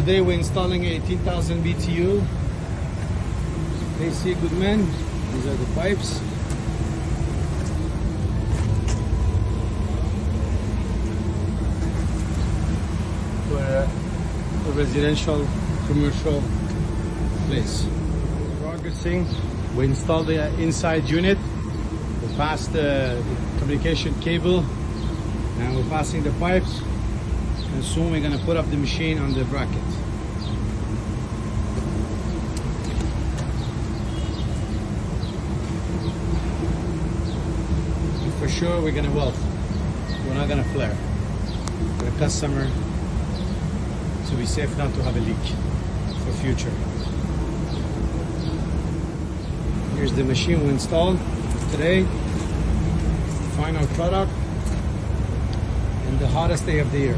Today we're installing 18,000 BTU AC Goodman. These are the pipes. For a residential commercial place. Progressing. We installed the inside unit. We passed the communication cable and we're passing the pipes, and soon we're going to put up the machine on the bracket. And for sure we're going to weld. We're not going to flare. For the customer to be safe not to have a leak for future. Here's the machine we installed today. Final product and the hottest day of the year.